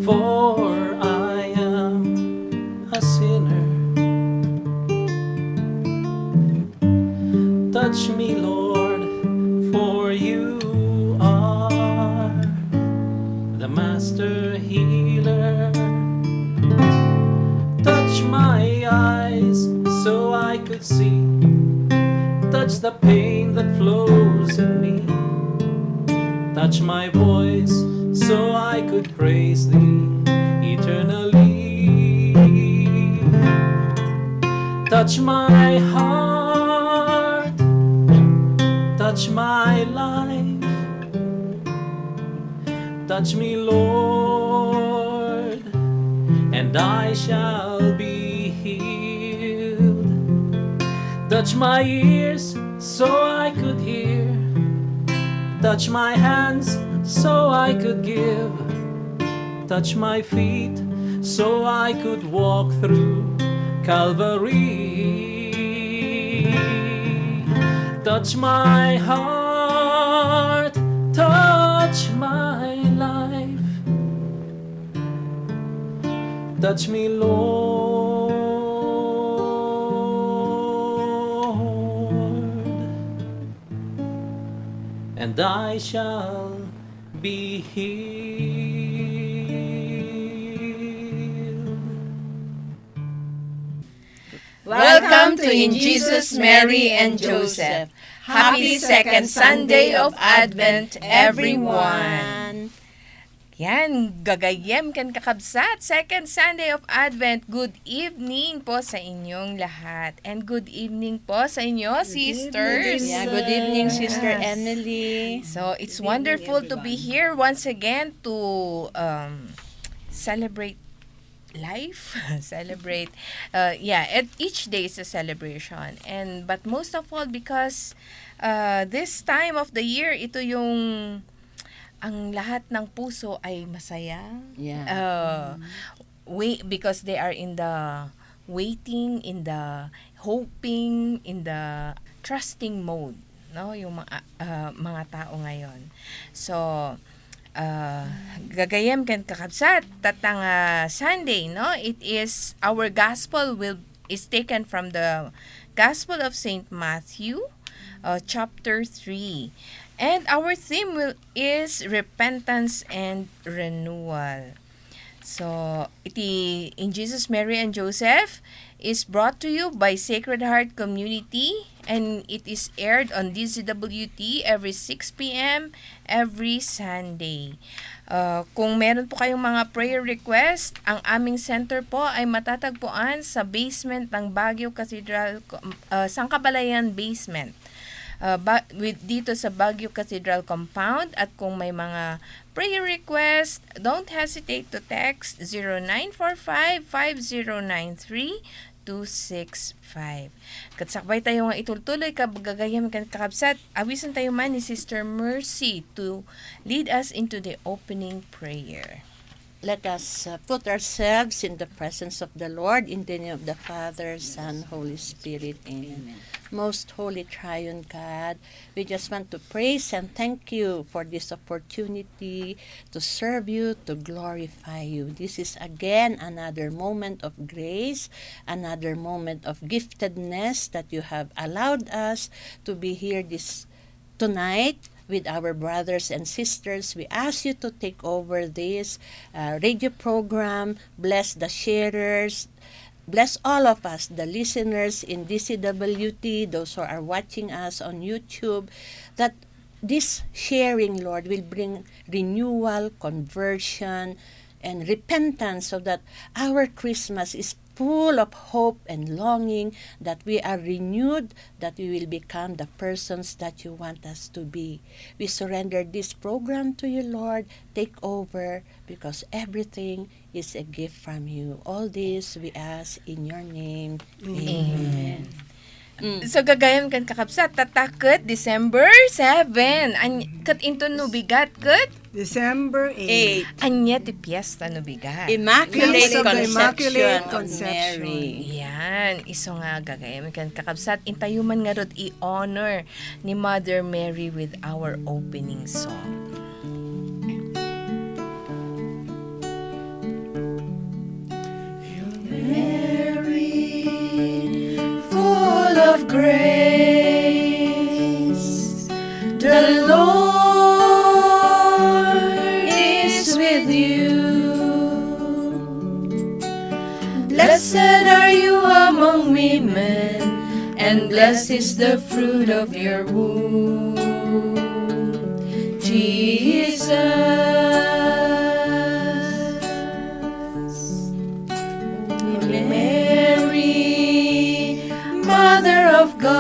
for I am a sinner. Touch me, Lord, for you are the master healer. Touch my eyes so I could see. Touch the pain that flows in me. Touch my voice so I could praise thee eternally. Touch my heart, touch my life. Touch me, Lord, and I shall be healed. Touch my ears so I could hear. Touch my hands so I could give. Touch my feet so I could walk through Calvary. Touch my heart, touch my life. Touch me, Lord, and I shall be healed. Welcome to In Jesus, Mary, and Joseph. Happy second Sunday of Advent, everyone. Yan, gagayem kan kakabsat. Second Sunday of Advent. Good evening po sa inyong lahat. And good evening po sa inyo, sisters. Yeah, good evening, Sister Emily. So, it's wonderful to be here once again to celebrate life, celebrate, and each day is a celebration. But most of all, because this time of the year, ito yung ang lahat ng puso ay masaya. Yeah. Because they are in the waiting, in the hoping, in the trusting mode, no? Yung mga tao ngayon. So, gagayem kan kakabsat tatang Sunday, no? It is our gospel is taken from the Gospel of Saint Matthew, chapter 3. And our theme is repentance and renewal. So, iti In Jesus, Mary, and Joseph is brought to you by Sacred Heart Community, and it is aired on DZWT every 6 p.m. every Sunday. Kung meron po kayong mga prayer request, ang aming center po ay matatagpuan sa basement ng Baguio Cathedral, Sangkabalayan Basement. Dito sa Baguio Cathedral Compound. At kung may mga prayer request, don't hesitate to text 0945-5093-265. Katsakbay tayo nga itultuloy gagayam kan kakabsat. Awisan tayo man ni Sister Mercy to lead us into the opening prayer. Let us put ourselves in the presence of the Lord in the name of the Father, Son, Holy Spirit. Amen. Most Holy Triune God, we just want to praise and thank you for this opportunity to serve you, to glorify you. This is again another moment of grace, another moment of giftedness that you have allowed us to be here tonight with our brothers and sisters. We ask you to take over this radio program, bless the sharers, bless all of us, the listeners in DCWT, those who are watching us on YouTube, that this sharing, Lord, will bring renewal, conversion, and repentance, so that our Christmas is full of hope and longing, that we are renewed, that we will become the persons that you want us to be. We surrender this program to you, Lord. Take over, because everything is a gift from you. All this we ask in your name. Amen. So gagayam kan kakabsat tatakot December 7. Kat into no bigat kat December 8. anya ti piyesta no bigat. Immaculate Feast of the Conception Immaculate of Conception. Mary. Yan, iso nga gagayam kan kakabsat intayuman nga rod i-honor ni Mother Mary with our opening song. grace. The Lord is with you. Blessed are you among women, and blessed is the fruit of your womb, Jesus. Holy Mary, Mother of God,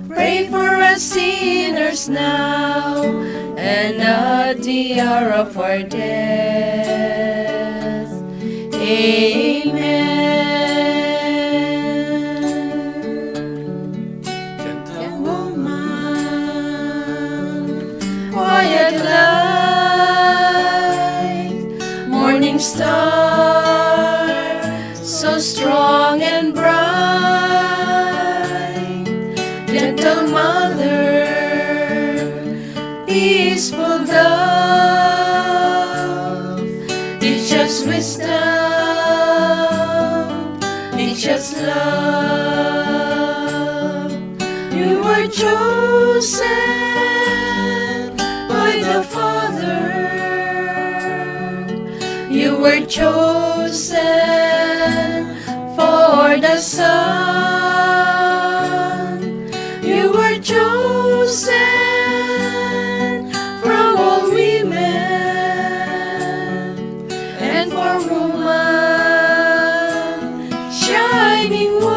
pray for us sinners now and at the hour of our death. Amen. Gentle woman, Quiet light, morning star, so strong and bright. Gentle mother, peaceful dove, teach us wisdom, teach us love. You were chosen by the Father. You were chosen for the Son. You were chosen from all women, and for woman, shining one.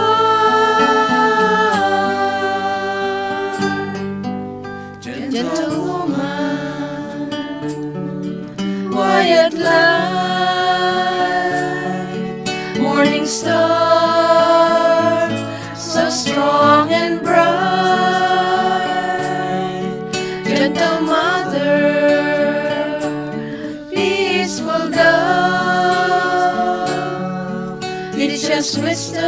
Gentle woman, quiet light, morning star, so strong and bright. Gentle mother, peaceful dove, teach us wisdom,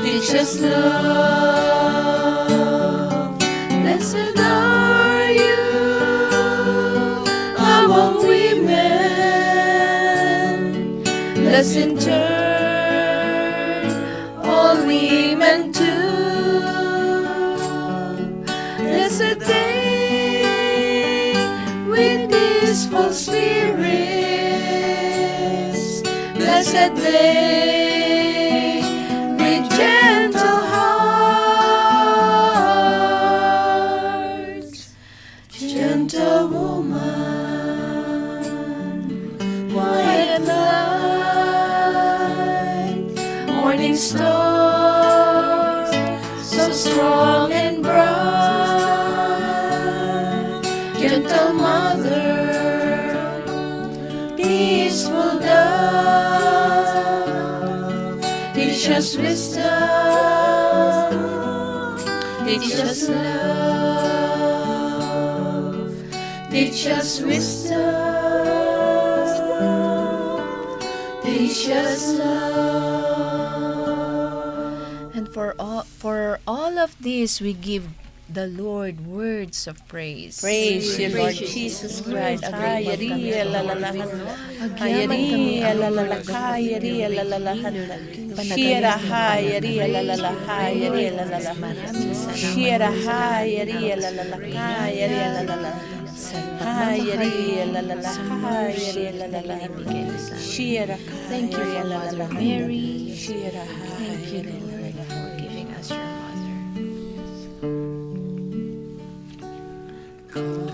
teach us love. Blessed are you among women, blessed in turn all women too. Blessed day with peaceful spirits, blessed day with gentle hearts. Gentle woman, quiet light, morning star, so strong and bright. Gentle mother, peaceful dove, teach us wisdom, teach us love, teach us wisdom, teach us love. And for all of this, we give the Lord words of praise. praise you, Lord Jesus Christ. Hayari, alalalahan. Hayari, alalalahan. Hayari, alalalahan. Shira, hayari, alalalahan. Hayari, alalalahan. Shira, hayari, alalalahan. Hayari, alalalahan. Hayari, alalalahan. Hayari, alalalahan. Shira, Thank you for Mother Mary. Shira, Thank you, Lord, for giving us your mother.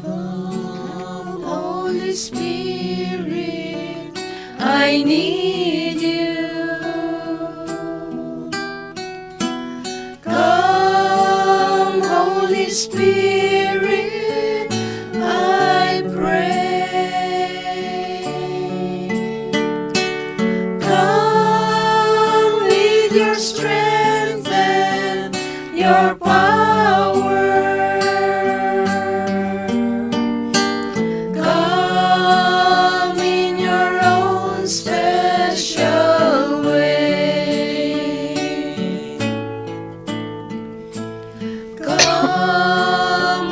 Come, Holy Spirit, I need you. Come, Holy Spirit, I pray. Come with your strength and your power. Come in your own special way. Come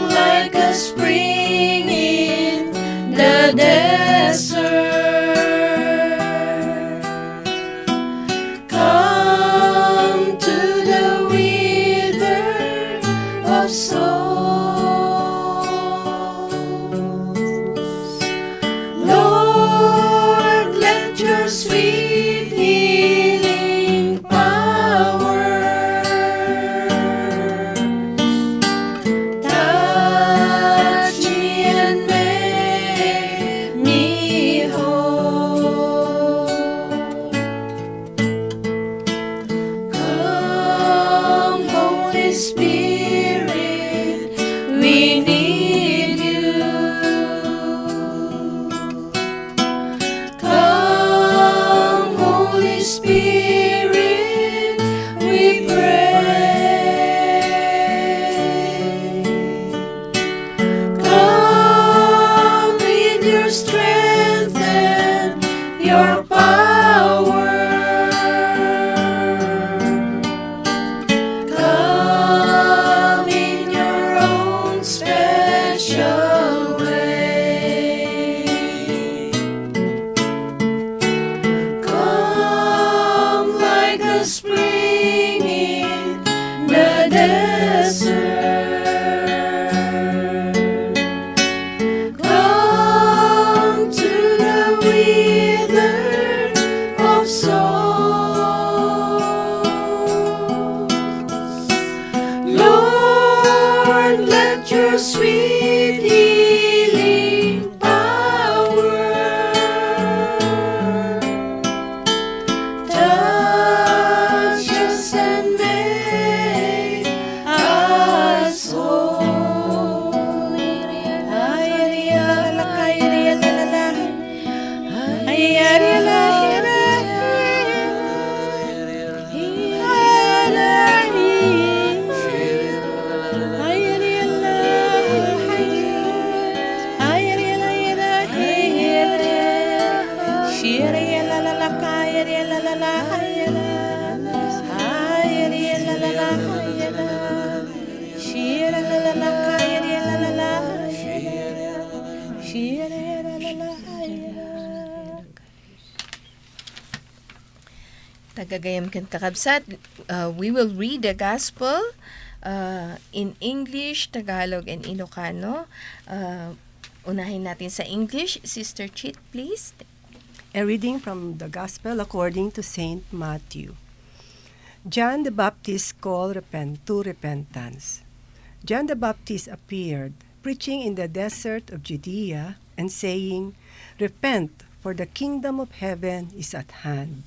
Tagagayam kan kakabsat, we will read the gospel in English, Tagalog, and Ilocano. Unahin natin sa English. Sister Chit, please. A reading from the Gospel according to Saint Matthew. John the Baptist called to repentance. John the Baptist appeared, preaching in the desert of Judea and saying, "Repent, for the kingdom of heaven is at hand."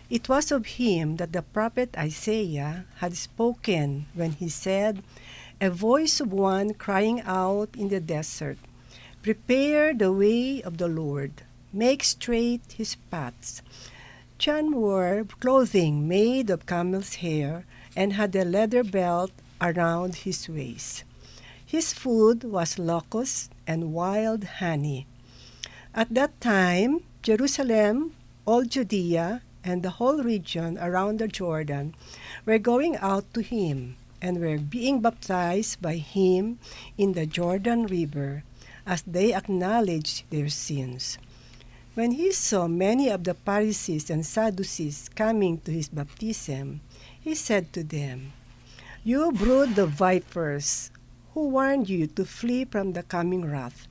It was of him that the prophet Isaiah had spoken when he said, "A voice of one crying out in the desert, prepare the way of the Lord, make straight his paths." John wore clothing made of camel's hair and had a leather belt around his waist. His food was locusts and wild honey. At that time, Jerusalem, all Judea, and the whole region around the Jordan were going out to him and were being baptized by him in the Jordan River as they acknowledged their sins. When he saw many of the Pharisees and Sadducees coming to his baptism, he said to them, "You brood of vipers, who warned you to flee from the coming wrath?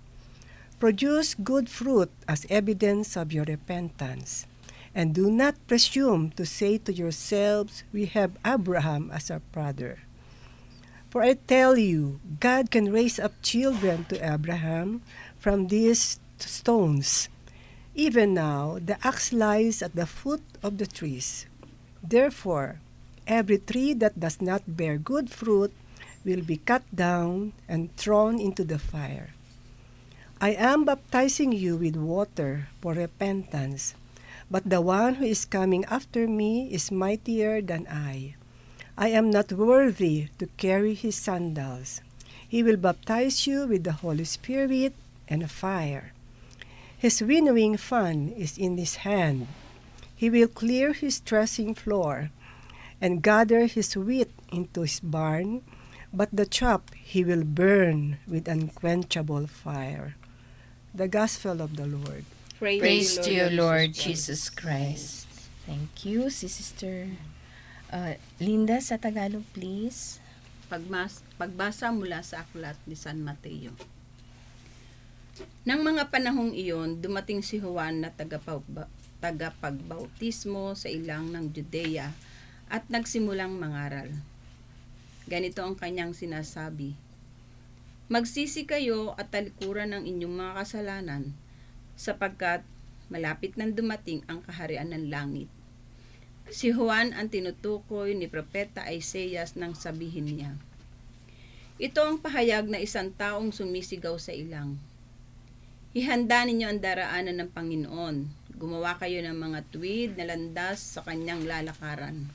Produce good fruit as evidence of your repentance, and do not presume to say to yourselves, 'We have Abraham as our brother.' For I tell you, God can raise up children to Abraham from these stones. Even now, the axe lies at the foot of the trees. Therefore, every tree that does not bear good fruit will be cut down and thrown into the fire. I am baptizing you with water for repentance, but the one who is coming after me is mightier than I. I am not worthy to carry his sandals. He will baptize you with the Holy Spirit and fire. His winnowing fan is in his hand. He will clear his threshing floor and gather his wheat into his barn, but the chaff he will burn with unquenchable fire." The Gospel of the Lord. Praise to you, Lord Jesus Christ. Thank you, si Sister Linda sa Tagalog, please. Pagbasa mula sa aklat ni San Mateo. Nang mga panahong iyon, dumating si Juan na tagapagbautismo sa ilang ng Judea at nagsimulang mangaral. Ganito ang kanyang sinasabi, "Magsisi kayo at talikuran ng inyong mga kasalanan, sapagkat malapit nang dumating ang kaharian ng langit." Si Juan ang tinutukoy ni Propeta Isaiah nang sabihin niya, "Ito ang pahayag na isang taong sumisigaw sa ilang. Ihanda ninyo ang daraanan ng Panginoon. Gumawa kayo ng mga tuwid na landas sa kanyang lalakaran."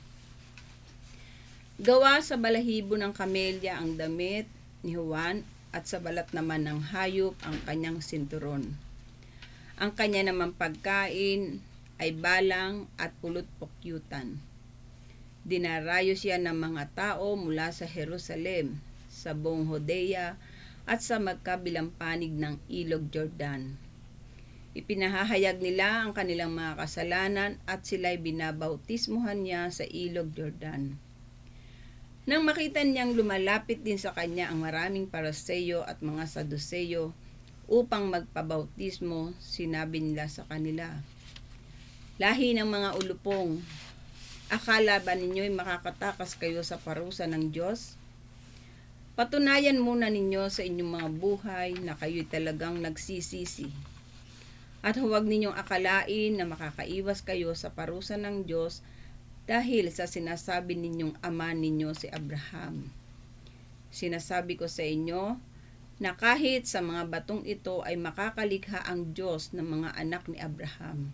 Gawa sa balahibo ng kamelya ang damit ni Juan at sa balat naman ng hayop ang kanyang sinturon. Ang kanya namang pagkain ay balang at pulot-pukyutan. Dinarayo siya ng mga tao mula sa Jerusalem, sa buong Judea at sa magkabilang panig ng Ilog Jordan. Ipinahahayag nila ang kanilang mga kasalanan at sila'y binabautismuhan niya sa Ilog Jordan. Nang makita niyang lumalapit din sa kanya ang maraming Paraseyo at mga Saduseyo upang magpabautismo, sinabi nila sa kanila, "Lahi ng mga ulupong, akala ba ninyo'y makakatakas kayo sa parusa ng Diyos? Patunayan muna ninyo sa inyong mga buhay na kayo'y talagang nagsisisi. At huwag ninyong akalain na makakaiwas kayo sa parusa ng Diyos dahil sa sinasabi ninyong ama ninyo si Abraham. Sinasabi ko sa inyo na kahit sa mga batong ito ay makakalikha ang Diyos ng mga anak ni Abraham.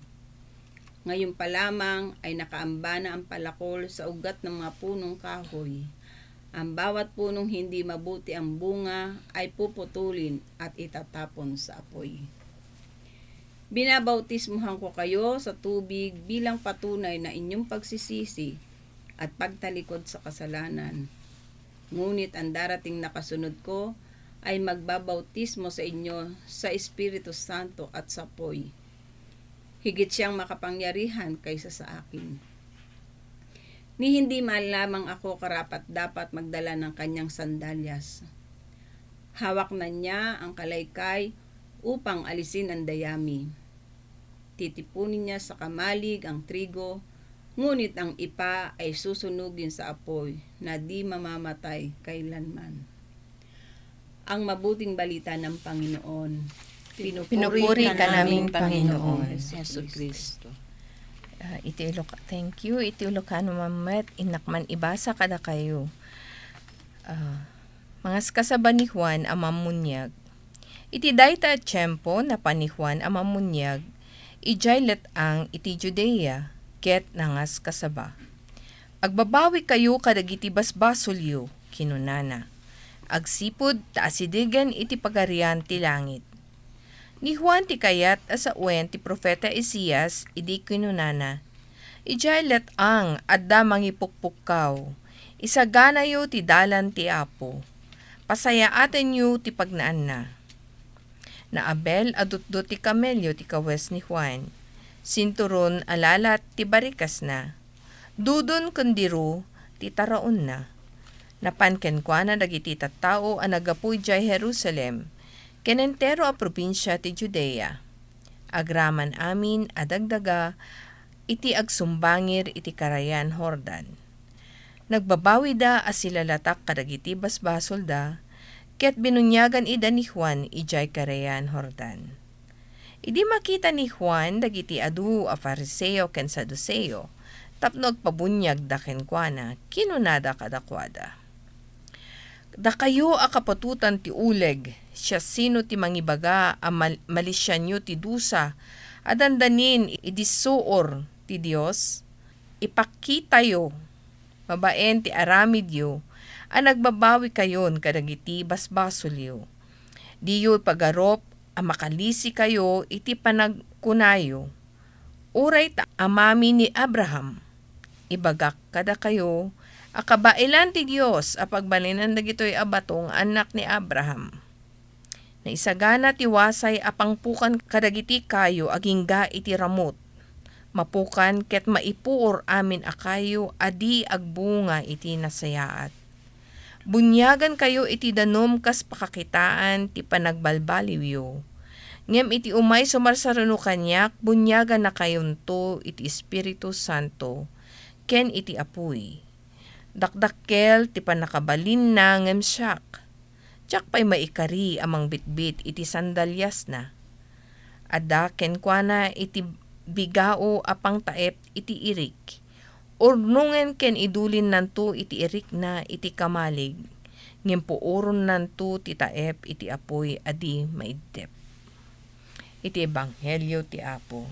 Ngayon pa lamang ay nakaamba na ang palakol sa ugat ng mga punong kahoy. Ang bawat punong hindi mabuti ang bunga ay puputulin at itatapon sa apoy. Binabautismuhan ko kayo sa tubig bilang patunay na inyong pagsisisi at pagtalikod sa kasalanan. Ngunit ang darating na kasunod ko ay magbabautismo sa inyo sa Espiritu Santo at sa apoy. Higit siyang makapangyarihan kaysa sa akin. ni hindi man lamang ako karapat dapat magdala ng kanyang sandalyas. Hawak na niya ang kalaykay upang alisin ang dayami. Titipunin niya sa kamalig ang trigo, ngunit ang ipa ay susunugin sa apoy na di mamamatay kailanman. Ang mabuting balita ng Panginoon. Pinupuri ka namin, Panginoon. Yesu Kristo. Thank you. Iti Ilocano mamet, inakman ibasa kada kayo. Mga kasaban ni Juan ang mamunyag. Iti dayta at tiyempo na pa ni Juan ang mamunyag, ijay let ang iti Judea, ket nangas kasaba. Agbabawi kayo kadagiti basbasolyo, kinunana. Agsipod taasidigan iti pagarian ti langit. Ni Juan ti kayat asa uwen ti propeta Isias idi kinunana. Ijay let ang adda mangipukpukaw. Isagana yo ti dalan ti Apo. Pasayaaten yo ti pagnaan na. Na Abel adutdo ti kamelyo ti kawes ni Juan. Sinturon alalat ti barikas na. Dudon kundiro ti taraon na. Napanken kwa na dagiti tattao ang nagapuy jay Jerusalem. Kenentero a probinsya ti Judea. Agraman amin adagdaga iti agsumbangir iti karayan Jordan. Nagbabawi da asilalatak kadagiti basbasol da, ket binunyagan ida ni Juan ijay karayan Jordan. Idi makita ni Juan dagiti adu a Fariseo ken Saduceo, tapno agpabunyag da kenkwana, kinunada kadakwada. Da kayo a kapatutan ti uleg, siya sino ti mangibaga a malisyan nyo ti dusa, adandanin idisuor ti Dios, ipakita yo, mabaen ti aramid yo, a nagbabawi kayon kadagiti basbasolyo. Diyo pagarop a makalisi kayo iti panagkunayo. Uray ta amami ni Abraham, ibagak kada kayo, akabailan ti Dios a pagbalinan dagitoy abatong anak ni Abraham. Na isagana ti wasay a pangpukan kadagiti kayo agingga iti ramot. Mapukan ket maipuor amin a kayo adi agbunga iti nasayaat. Bunyagan kayo iti danom kas pakakitaan ti panagbalbaliw yo. Ngem iti umay sumarsarano kanyak bunyagan na kayon to iti Espiritu Santo ken iti apuy. Dakdakkel ti panakabalin na ngem siyak. Tiyak pa'y maikari amang bitbit iti sandalyas na. Adda kenkwana iti bigao apang taep iti irik. Urnungen ken idulin nanto iti irik na iti kamalig. Ngem puoron nanto ti taep iti apoy adi maidtep. Iti ebanghelyo ti Apo.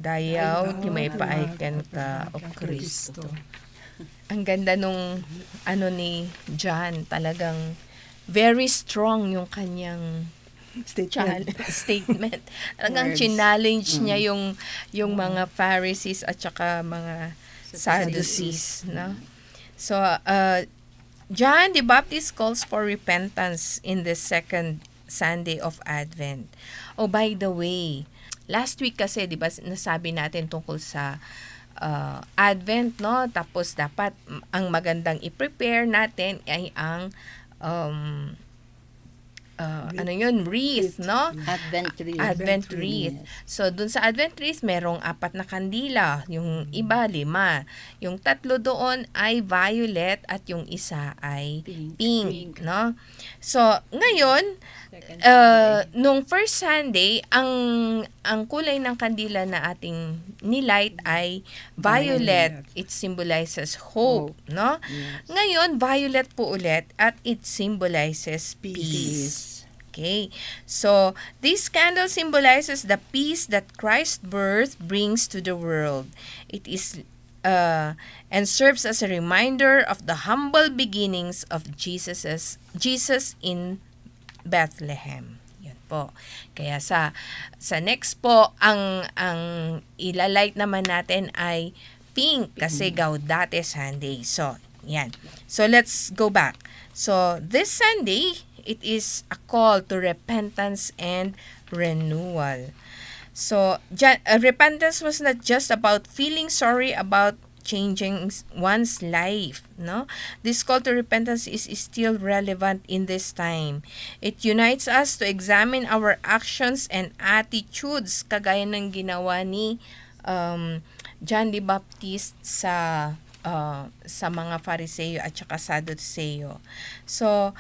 Dayaw ti may paaiken ka o Kristo. Ang ganda nung ni John, talagang very strong yung kanyang statement. Talagang challenge niya yung mga Pharisees at saka mga Sadducees, no? So John the Baptist calls for repentance in the second Sunday of Advent. Oh, by the way, last week kasi 'di ba nasabi natin tungkol sa Advent, no? Tapos dapat ang magandang i-prepare natin ay ang wreath, no? Advent wreath. So, dun sa Advent wreath, merong 4 na kandila. Yung iba, 5. Yung 3 doon ay violet at yung isa ay pink, no? So, ngayon, nung first Sunday, ang kulay ng kandila na ating nilight ay violet. It symbolizes hope, no? Yes. Ngayon, violet po ulit at it symbolizes peace. Okay. So, this candle symbolizes the peace that Christ's birth brings to the world. It is and serves as a reminder of the humble beginnings of Jesus in Bethlehem. Yan po. Kaya sa next po ang ilalight naman natin ay pink kasi Gaudete Sunday. So, yan. So, let's go back. So, this Sunday, it is a call to repentance and renewal. So, repentance was not just about feeling sorry about changing one's life, no? This call to repentance is still relevant in this time. It unites us to examine our actions and attitudes, kagaya ng ginawa ni John the Baptist sa mga Fariseo at saka Sadduceo. So,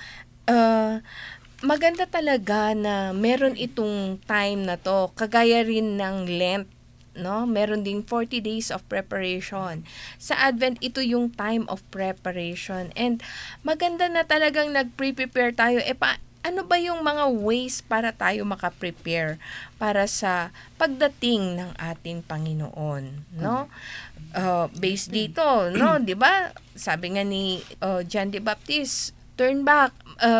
maganda talaga na meron itong time na to, kagaya rin ng Lent, no? Meron ding 40 days of preparation. Sa Advent, ito yung time of preparation. And maganda na talagang nag-prepare tayo. Ano ba yung mga ways para tayo makaprepare para sa pagdating ng ating Panginoon, no? Based dito, no, 'di ba? Sabi nga ni John the Baptist, turn back,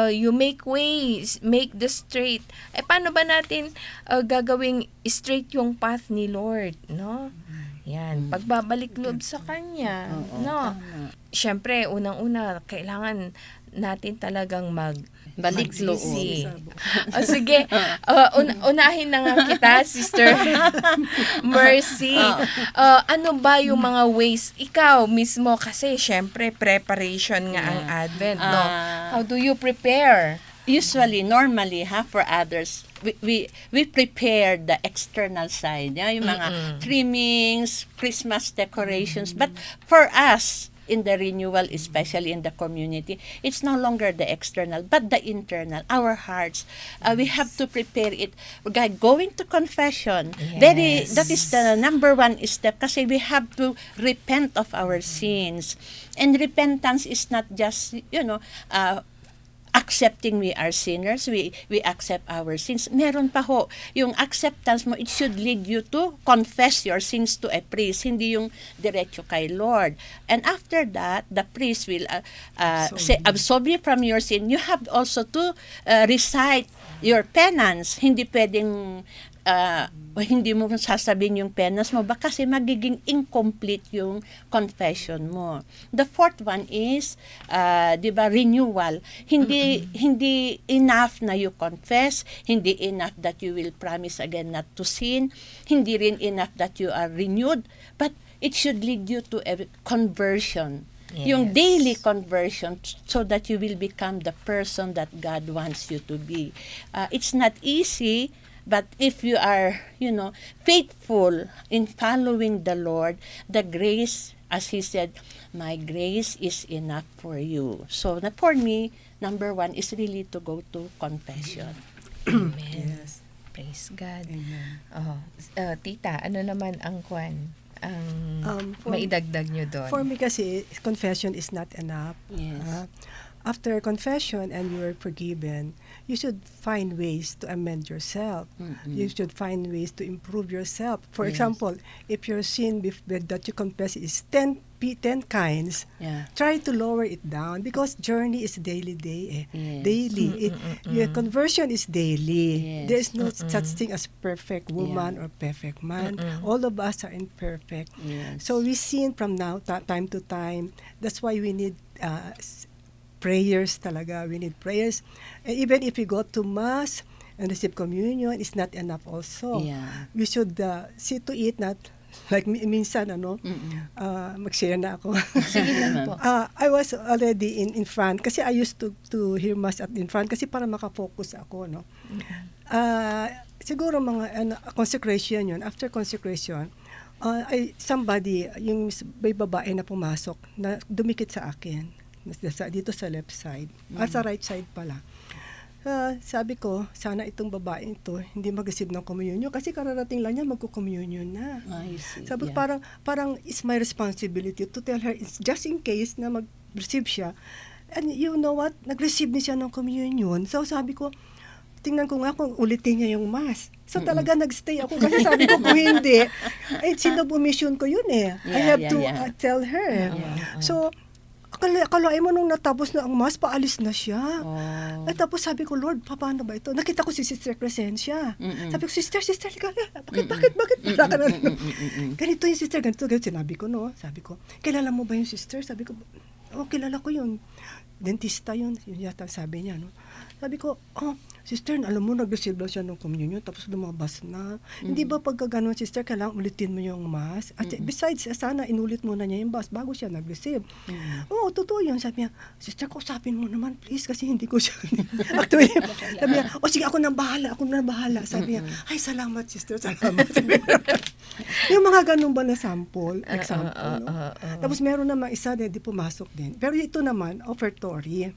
you make ways, make the straight. Paano ba natin gagawing straight yung path ni Lord, no? Yan, pagbabalik loob sa kanya, no? Siyempre, unang-una, kailangan natin talagang Balik loob. magsisi. Sige, unahin na nga kita, Sister Mercy. Ano ba yung mga ways? Ikaw mismo, kasi syempre, preparation nga ang Advent, no? How do you prepare? Usually, normally, for others, we prepare the external side, yung mga trimmings, Christmas decorations. But for us, in the renewal, especially in the community, it's no longer the external, but the internal, our hearts. We have to prepare it. Going to confession, that is the number one step, kasi we have to repent of our sins. And repentance is not just, accepting we are sinners, we accept our sins. Meron pa ho, yung acceptance mo, it should lead you to confess your sins to a priest, hindi yung diretso kay Lord. And after that, the priest will say, absolve you from your sin. You have also to recite your penance. Hindi pwedeng hindi mo sasabihin yung penance mo ba, kasi magiging incomplete yung confession mo. The fourth one is, renewal. Hindi enough na you confess, hindi enough that you will promise again not to sin, hindi rin enough that you are renewed, but it should lead you to a conversion. Yung daily conversion, so that you will become the person that God wants you to be. It's not easy, but if you are, faithful in following the Lord, the grace, as He said, my grace is enough for you. So, for me, number one is really to go to confession. Amen. Praise God. Amen. Tita, ano naman ang ang For- maidagdag nyo doon? For me kasi, confession is not enough. Yes. After confession and you are forgiven, you should find ways to amend yourself. You should find ways to improve yourself. For Yes. example, if your sin that you confess is 10 kinds, Yeah. try to lower it down, because journey is daily. Yes. Daily. Your conversion is daily. Yes. There is no such thing as perfect woman or perfect man. All of us are imperfect. Yes. So we sin from time to time. That's why we need prayers talaga. We need prayers. And even if we go to Mass and receive communion, it's not enough also. Yeah. We should see to it, not like minsan, mag-share na ako. Sige lang po. I was already in front, kasi I used to hear Mass in front, kasi para makafocus ako, no? Siguro mga consecration yun. After consecration, somebody, yung may babae na pumasok, na dumikit sa akin, dito sa left side, sa right side pala. Sabi ko, sana itong babae ito hindi mag-receive ng communion, kasi kararating lang niya, magko-communion na. I see. Sabi ko, Yeah. parang it's my responsibility to tell her, it's just in case na mag-receive siya. And you know what? Nag-receive niya ng communion. So sabi ko, tingnan ko nga kung ulitin niya yung Mass. So talaga nagstay ako, kasi sabi ko kung hindi, sinob-omission ko yun eh. I have to tell her. So, akalain mo nung natapos na ang Mass, paalis na siya. Oh. At tapos sabi ko, Lord, paano ba ito? Nakita ko si Sister Crescencia. Sabi ko, Sister, bakit? Wala ka na. Ganito yung Sister, ganito. Sinabi ko, no? Sabi ko, kilala mo ba yung Sister? Sabi ko, kilala ko yun. Dentista yun. Yun yata sabi niya, no? Sabi ko, sister, alam mo, nag-receive lang siya ng communion, tapos lumabas na. Hindi ba pagka ganun, sister, kailangan ulitin mo yung mass? At besides, sana inulit mo na niya yung mass bago siya nag-receive. Oo, totoo yun. Sabi niya, sister, kausapin mo naman, please, kasi hindi ko siya. Actually, sabi niya, sige, ako na bahala. Sabi niya, ay, salamat, sister, salamat. Yung mga ganun ba na sample, example, no? Tapos meron naman isa din, di pumasok din. Pero ito naman, offertory.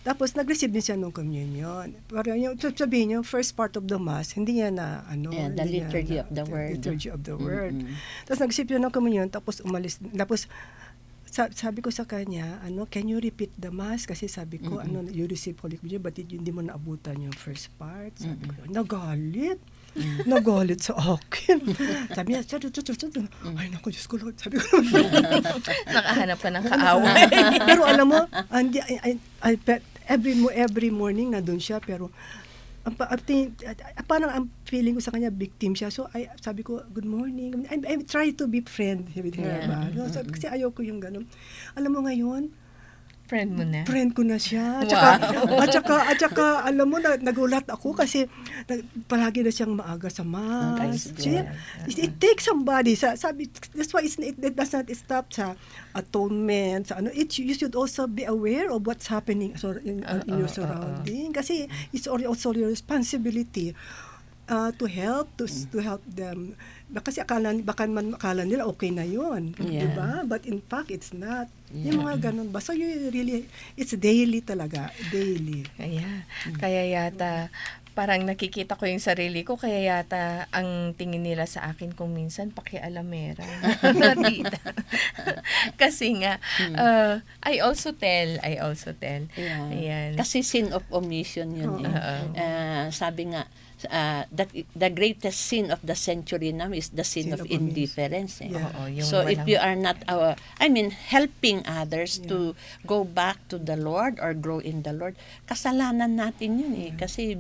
Tapos nag-receive din siya ng communion. Pero yung sabihin niyo, first part of the mass, hindi niya na the liturgy of the word. Liturgy of the word. Tapos nag-receive siya ng communion, tapos umalis. Tapos sabi ko sa kanya, can you repeat the mass? Kasi sabi ko, you receive Holy Communion, but hindi mo naabutan yung first part. Sabi ko, nagalit sa akin. Sabi niya, ay naku, Diyos ko Lord. Sabi ko, Nakahanap ka ng kaaway. pero alam mo, every morning na doon siya, pero parang ang feeling ko sa kanya, victim siya. So, sabi ko, good morning. I try to be friend with her. No? So, kasi ayaw ko yung gano'n. Alam mo ngayon, Friend mo na? friend ko na siya. Wow. At saka, alam mo, nagulat ako kasi palagi na siyang maaga sa mass. It takes somebody. Sabi, that's why it does not stop sa atonement. You should also be aware of what's happening in your surrounding. Kasi it's also your responsibility to help them. Kasi baka akala nila okay na yun. Diba? But in fact, it's not. Yung mga ganun ba? So it's daily talaga. Daily. Kaya yata, parang nakikita ko yung sarili ko, kaya yata ang tingin nila sa akin kung minsan pakialamera. Tita. Kasi nga, I also tell. Ayan. Kasi sin of omission yun. Sabi nga, that the greatest sin of the century now is the sin of indifference. So if you are not helping others to go back to the Lord or grow in the Lord, kasalanan natin yun kasi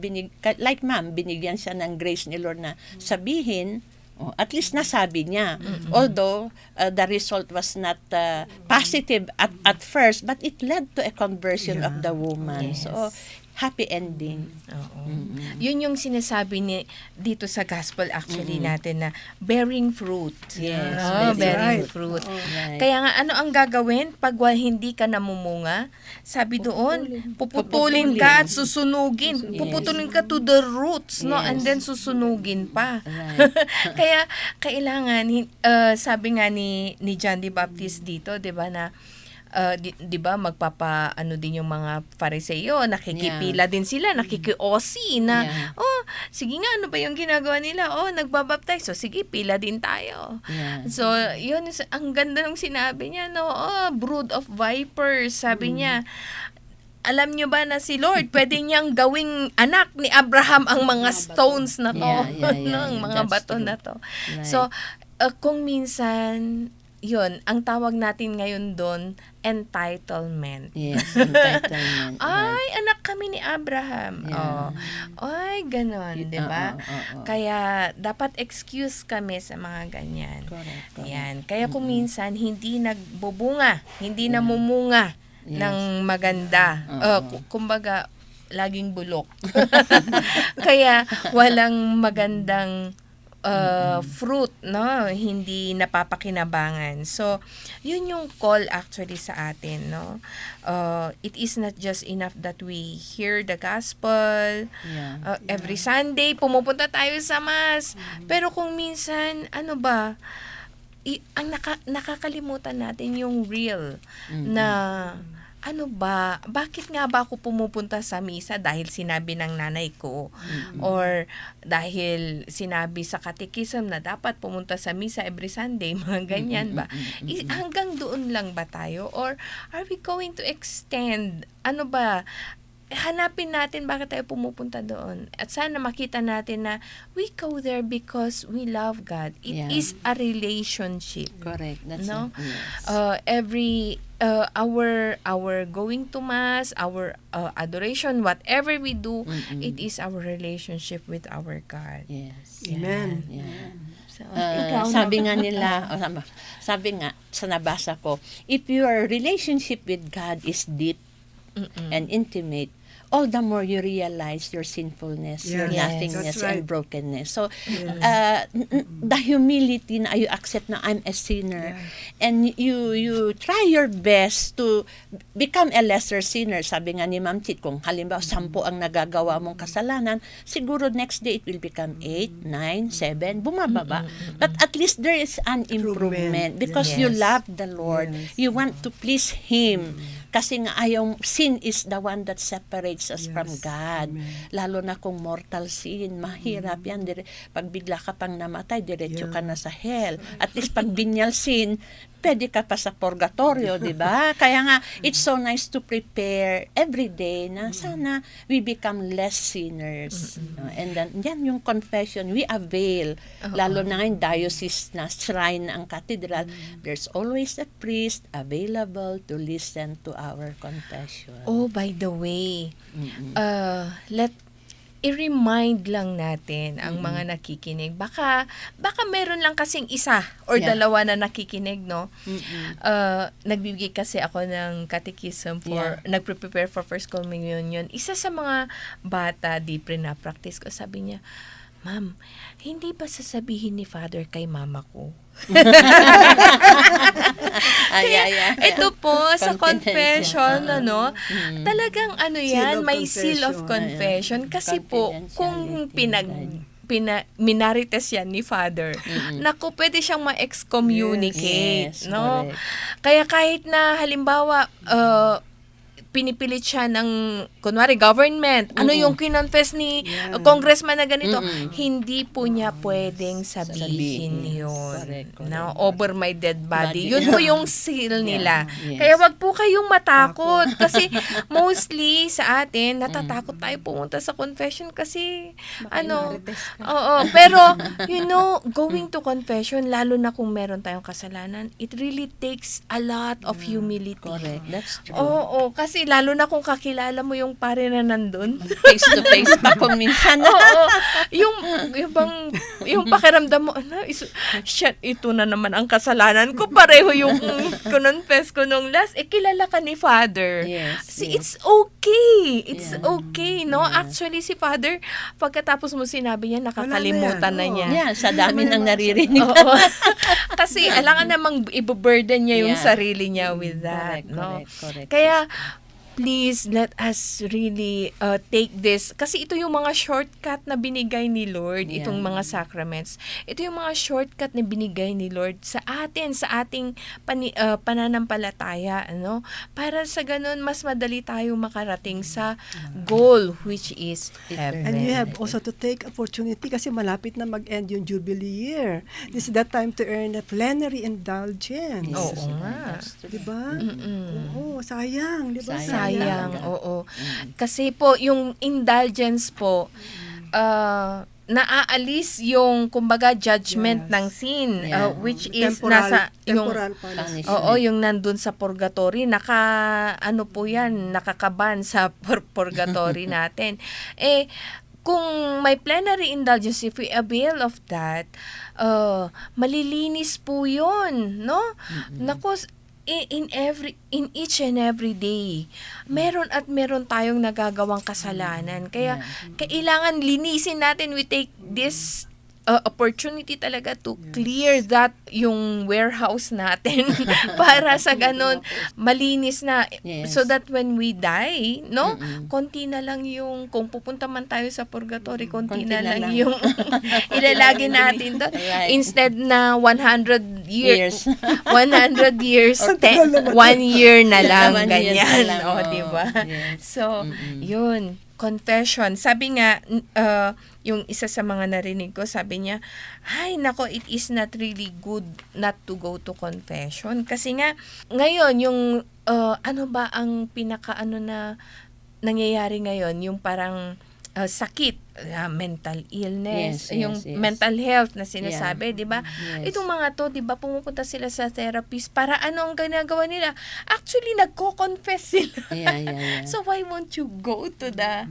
like ma'am, binigyan siya ng grace ni Lord na sabihin, at least nasabi niya. Although the result was not positive at first, but it led to a conversion of the woman. So happy ending. Yun yung sinasabi dito sa gospel actually natin na bearing fruit. Bearing fruit. Right. Kaya nga, ano ang gagawin pag hindi ka namumunga? Sabi doon, puputulin ka at susunugin. Puputulin ka to the roots, no? And then susunugin pa. Right. Kaya kailangan, sabi nga ni John the Baptist dito, di ba, na di ba magpapaano din yung mga Fariseo, nakikipila din sila, nakikiosi na sige nga, ano ba yung ginagawa nila? Nagbabaptize, so sige, pila din tayo. So yun, ang ganda ng sinabi niya, no? Brood of vipers, sabi niya. Alam nyo ba na si Lord, pwede niyang gawing anak ni Abraham ang mga stones na to, ang mga bato na to. Right. So kung minsan yun, ang tawag natin ngayon doon, entitlement. Yes, entitlement. Ay, anak kami ni Abraham. Ay, ganon, di ba? Kaya, dapat excuse kami sa mga ganyan. Correct. Yan. Kaya kung minsan, hindi nagbubunga, hindi namumunga ng maganda. Kumbaga, laging bulok. Kaya, walang magandang fruit, no? Hindi napapakinabangan. So, yun yung call actually sa atin, no? It is not just enough that we hear the gospel. Every Sunday, pumupunta tayo sa mass. Pero kung minsan, ano ba, ang nakakalimutan natin yung real na ano ba, bakit nga ba ako pumupunta sa misa? Dahil sinabi ng nanay ko or dahil sinabi sa catechism na dapat pumunta sa misa every Sunday, mga ganyan ba? Hanggang doon lang ba tayo? Or are we going to extend? Ano ba? Hanapin natin bakit tayo pumupunta doon. At sana makita natin na we go there because we love God. It is a relationship. Correct. That's no? it. Yes. Our going to mass, our adoration, whatever we do, it is our relationship with our God. Yes. Amen. Yeah. So, Sabi nga nila, sabi nga sa nabasa ko, if your relationship with God is deep and intimate, all the more you realize your sinfulness, your Yes, nothingness, that's right. and brokenness. So, Yes. the humility na you accept na I'm a sinner, and you try your best to become a lesser sinner. Sabi nga ni Ma'am Chit, kung halimbawa 10 ang nagagawa mong kasalanan, siguro next day it will become 8, 9, 7, bumababa. But at least there is an improvement because you Yes. love the Lord. Yes. You want to please Him. Kasi nga sin is the one that separates us from Yes. God. Amen. Lalo na kung mortal sin, mahirap yan. Pag bigla ka pang namatay, diretso ka na sa hell. At least pag venial sin, pwede ka pa sa purgatorio, di ba? Kaya nga, it's so nice to prepare every day na sana we become less sinners. And then, yan yung confession, we avail. Lalo na ngayon, diocese na shrine ang cathedral, there's always a priest available to listen to our confession. Oh, by the way, Mm-mm. i-remind lang natin ang mga nakikinig. Baka meron lang kasing isa or Yeah. dalawa na nakikinig, no? Mm-mm. Nagbibigay kasi ako ng catechism for, nagpre-prepare for First Communion. Isa sa mga bata, di pre-na-practice ko, sabi niya, Ma'am, hindi ba sasabihin ni Father kay mama ko? Ito po, sa confession, talagang yan, Seal of may seal of confession. Kasi po, kung minarites yan ni Father, naku, pwede siyang ma-excommunicate, Yes, no? correct. Kaya kahit na, halimbawa, pinipilit siya ng, kunwari, government. Ano yung kinonfess ni congressman na ganito? Hindi po niya pwedeng sabihin yun. Correct. No, over my dead body. Yun po yung seal nila. Yes. Kaya wag po kayong matakot. Kasi mostly sa atin, natatakot tayo pumunta sa confession kasi, oo. Pero, going to confession, lalo na kung meron tayong kasalanan, it really takes a lot of humility. Correct. That's true. Oo, kasi lalo na kung kakilala mo yung pare na nandun. Face to face pa kung minsan. Oo, yung pakiramdam mo, shit, ito na naman ang kasalanan ko. Pareho yung confess ko nung last. Kilala ka ni Father. Yes, See, yes. it's okay. It's Yeah. okay, no? Yeah. Actually, si Father, pagkatapos mo sinabi niya, nakakalimutan na Wala na yan. niya. Yeah, sa dami ng naririnig. Oo. Kasi alangan namang i-burden niya yung Yeah. sarili niya with that, no? Correct. Kaya, please, let us really take this. Kasi ito yung mga shortcut na binigay ni Lord, Yeah. itong mga sacraments. Ito yung mga shortcut na binigay ni Lord sa atin, sa ating pananampalataya, ano? Para sa ganun, mas madali tayo makarating sa goal, which is heaven. And you have also to take opportunity kasi malapit na mag-end yung Jubilee year. This is the time to earn a plenary indulgence. Oo nga. Diba? Mm-mm. Oo, sayang. Diba? Sayang, oo. Kasi po, yung indulgence po, naaalis yung, kumbaga, judgment Yes. ng sin, Yeah. which is nasa, yung, temporal punishment. oo, yung nandun sa purgatory, nakakaban sa purgatory natin. Kung may plenary indulgence, if we avail of that, malilinis po yun, no? Naku, in each and every day, meron tayong nagagawang kasalanan. Kaya, kailangan linisin natin. We take this opportunity talaga to clear that yung warehouse natin para sa ganun malinis na. Yes. So that when we die, no, konti na lang yung, kung pupunta man tayo sa purgatory, konti na lang yung ilalagay natin doon. Right. Instead na 100 Years. 100 years, 1 year na lang, 1 year na ganyan. lang, O, oo. diba? Yes. So, yun, confession. Sabi nga, yung isa sa mga narinig ko, sabi niya, ay, nako, it is not really good not to go to confession. Kasi nga, ngayon, yung, ano ba ang na nangyayari ngayon? Yung parang sakit, mental illness, Yes, yung yes. mental health na sinasabi, di ba? Yes. Itong mga to, di ba, pumupunta sila sa therapist para ano ang ginagawa nila? Actually, nagko-confess sila. Yeah. So why won't you go to the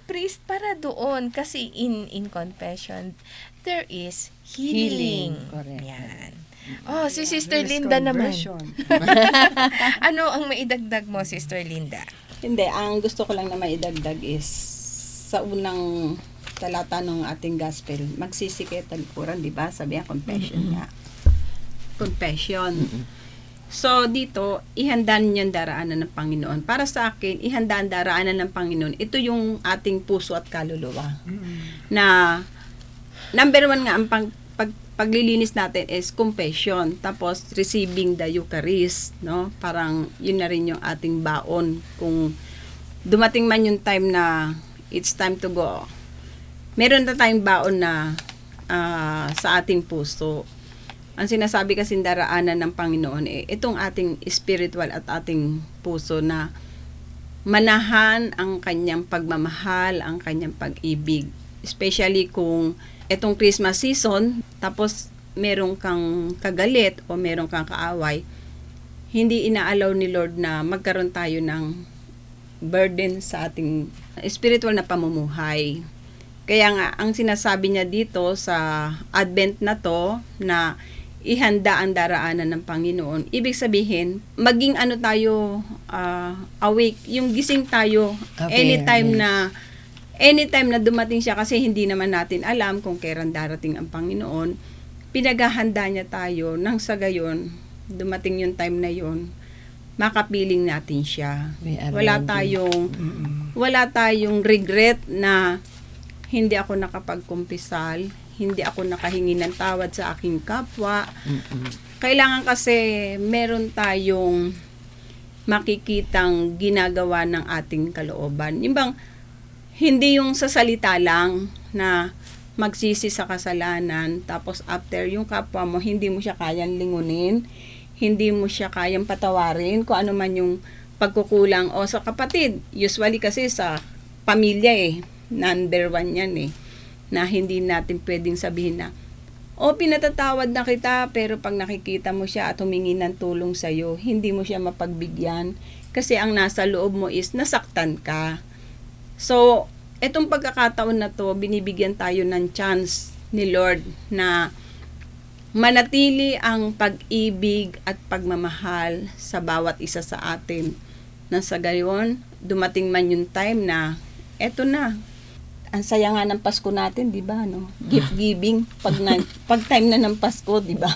priest para doon? Kasi in confession, there is healing. Correct. Yan. Oh, si Sister There is Linda naman. conversion. Ano ang maidagdag mo, Sister Linda? Hindi, ang gusto ko lang na maidagdag is sa unang talata ng ating gospel, magsisi kayo talikuran, di ba? Sabi ang confession nga. Confession. So, dito, ihanda niyo ang daraanan ng Panginoon. Para sa akin, ihanda ang daraanan ng Panginoon. Ito yung ating puso at kaluluwa. Na, number one nga, ang paglilinis natin is confession. Tapos, receiving the Eucharist. No? Parang, yun na rin yung ating baon. Kung dumating man yung time na it's time to go, meron na tayong baon na sa ating puso. Ang sinasabi kasi daraanan ng Panginoon, itong ating spiritual at ating puso na manahan ang kanyang pagmamahal, ang kanyang pag-ibig. Especially kung itong Christmas season, tapos meron kang kagalit o meron kang kaaway, hindi inaalaw ni Lord na magkaroon tayo ng burden sa ating spiritual na pamumuhay. Kaya nga, ang sinasabi niya dito sa Advent na to, na ihanda ang daraanan ng Panginoon. Ibig sabihin, maging tayo, awake, yung gising tayo, anytime na dumating siya, kasi hindi naman natin alam kung kailan darating ang Panginoon, pinaghahanda niya tayo, nang sa gayon, dumating yung time na yon, makapiling natin siya. Wala tayong regret na hindi ako nakapagkumpisal, hindi ako nakahingi ng tawad sa aking kapwa. Kailangan kasi meron tayong makikitang ginagawa ng ating kalooban. Yung bang, hindi yung sa salita lang na magsisi sa kasalanan, tapos after yung kapwa mo, hindi mo siya kayang lingunin, hindi mo siya kayang patawarin, kung ano man yung pagkukulang. O sa kapatid, usually kasi sa pamilya number one yan na hindi natin pwedeng sabihin na, pinatatawad na kita, pero pag nakikita mo siya at humingi ng tulong sa'yo, hindi mo siya mapagbigyan kasi ang nasa loob mo is nasaktan ka. So, etong pagkakataon na to, binibigyan tayo ng chance ni Lord na manatili ang pag-ibig at pagmamahal sa bawat isa sa atin. Nang sa gayon, dumating man yung time na, eto na, ang saya nga ng Pasko natin, di ba, no? Gift giving pag time na ng Pasko, di ba?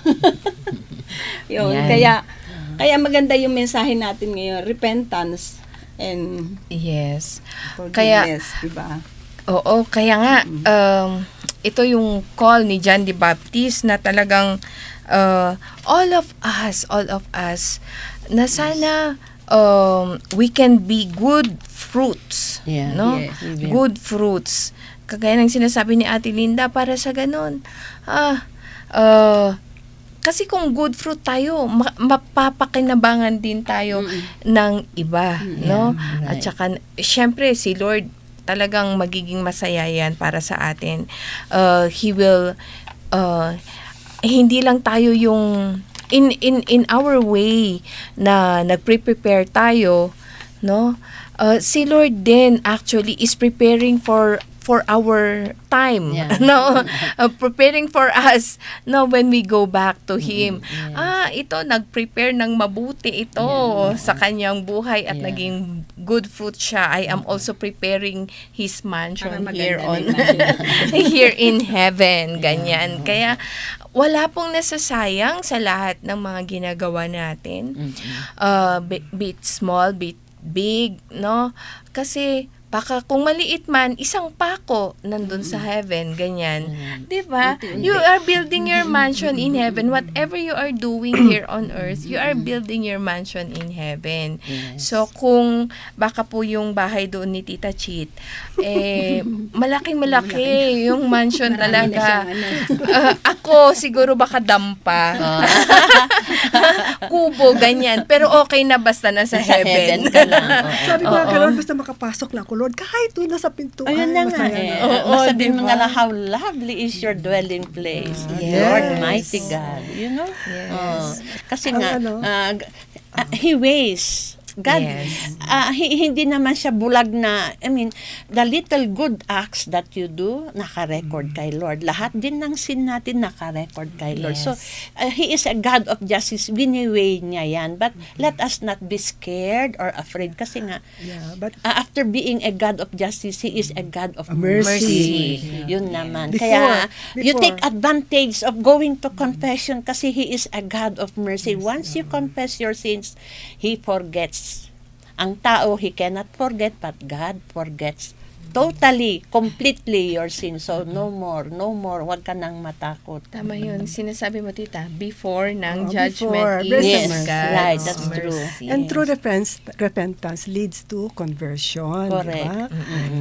Yun, kaya maganda yung mensahe natin ngayon, repentance and Yes. forgiveness, di ba? Oo, kaya nga, ito yung call ni John the Baptist na talagang all of us, na sana we can be good fruits, no? Yes, Good fruits. Kagaya ng sinasabi ni Ate Linda, para sa ganun, kasi kung good fruit tayo, mapapakinabangan din tayo ng iba, no? At saka, syempre, si Lord, talagang magiging masaya yan para sa atin. He will, hindi lang tayo yung, in our way na nagpre-prepare tayo, no? Si Lord din actually is preparing for our time, no? Preparing for us, no, when we go back to Him. Ito, nag-prepare ng mabuti ito sa kanyang buhay at naging good fruit siya. I am also preparing His mansion here here in heaven, ganyan. Kaya, wala pong nasasayang sa lahat ng mga ginagawa natin. Be it small, be it big, no? Kasi, baka kung maliit man, isang pako nandun sa heaven, ganyan. Diba? You are building your mansion in heaven. Whatever you are doing here on earth, you are building your mansion in heaven. So, kung baka po yung bahay doon ni Tita Chit, malaking-malaki yung mansion talaga. Ako, siguro baka dampa. Kubo, ganyan. Pero okay na basta nasa heaven. Sabi ko nga, Lord, basta makapasok na ako, Lord, kahit doon nasa pintuan. Ayun na nga masaya na. Masabi mo nga lang, how lovely is your dwelling place. Lord, mighty God. You know? Yes. Kasi Ang nga, ano? He weighs God, Yes. hindi naman siya bulag na, I mean, the little good acts that you do, naka-record kay Lord. Lahat din ng sin natin naka-record kay Lord. So, Yes. He is a God of justice. Biniweigh niya yan. But let us not be scared or afraid kasi nga, Yeah, but after being a God of justice, He is a God of mercy. mercy. Yun naman. Before- Kaya, you before- take advantage of going to confession kasi He is a God of mercy. Once you confess your sins, He forgets. Ang tao, he cannot forget, but God forgets totally, completely your sins. So, no more. Huwag ka nang matakot. Tama yun. Sinasabi mo, tita, before ng Oh, judgment before. is Yes, God's right, that's true. mercy. And true repentance leads to conversion. Correct.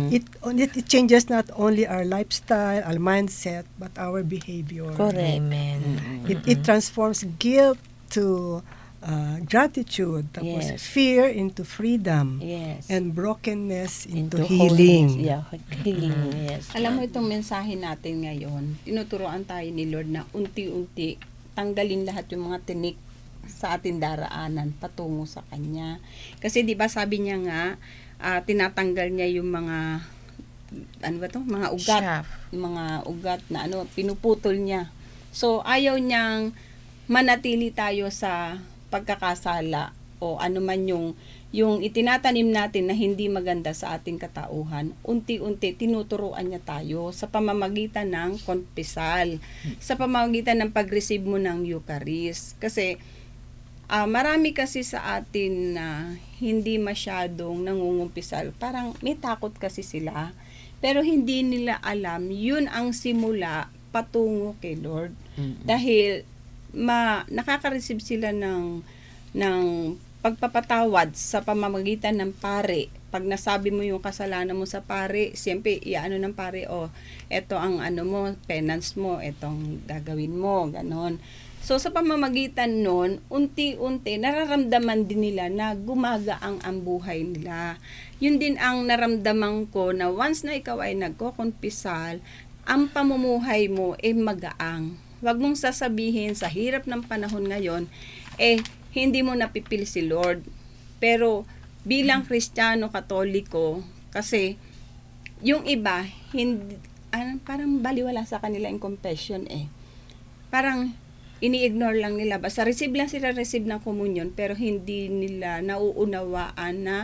Diba? It changes not only our lifestyle, our mindset, but our behavior. Correct. Amen. It transforms guilt to gratitude, tapos Yes. fear into freedom, Yes. and brokenness into Into healing. holiness. Yeah, healing, yes. Alam mo itong mensahe natin ngayon, tinuturoan tayo ni Lord na unti-unti tanggalin lahat yung mga tinik sa ating daraanan patungo sa Kanya. Kasi 'di ba sabi niya nga, tinatanggal niya yung mga mga ugat, Shaft. yung mga ugat na pinuputol niya. So ayaw niyang manatili tayo sa pagkakasala o ano man yung itinatanim natin na hindi maganda sa ating katauhan, unti-unti tinuturuan niya tayo sa pamamagitan ng konpisal, sa pamamagitan ng pag-receive mo ng Eucharist. Kasi marami kasi sa atin na hindi masyadong nangungumpisal. Parang may takot kasi sila. Pero hindi nila alam, yun ang simula patungo kay Lord. Dahil nakaka-receive sila ng pagpapatawad sa pamamagitan ng pare. Pag nasabi mo yung kasalanan mo sa pare, siyempre iano ng pare, eto ang mo, penance mo, etong gagawin mo, ganon. So sa pamamagitan nun, unti-unti nararamdaman din nila na gumagaang ang buhay nila. Yun din ang naramdaman ko na once na ikaw ay nagkokonpisal, ang pamumuhay mo ay magaang. Huwag mong sasabihin sa hirap ng panahon ngayon, hindi mo napipil si Lord. Pero bilang Kristiyano, Katoliko, kasi yung iba, parang baliwala sa kanila yung confession Parang ini-ignore lang nila. Basta receive ng komunyon, pero hindi nila nauunawaan na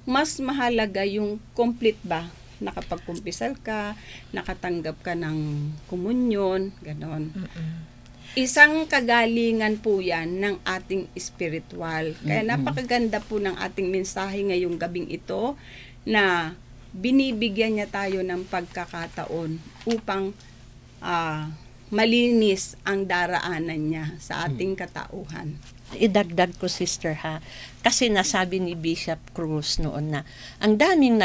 mas mahalaga yung complete ba. Nakapagkumpisal ka, nakatanggap ka ng komunyon, ganon. Isang kagalingan po yan ng ating spiritual. Kaya napakaganda po ng ating mensahe ngayong gabing ito na binibigyan niya tayo ng pagkakataon upang malinis ang daraanan niya sa ating katauhan. Idagdag ko, sister, kasi nasabi ni Bishop Cruz noon na ang daming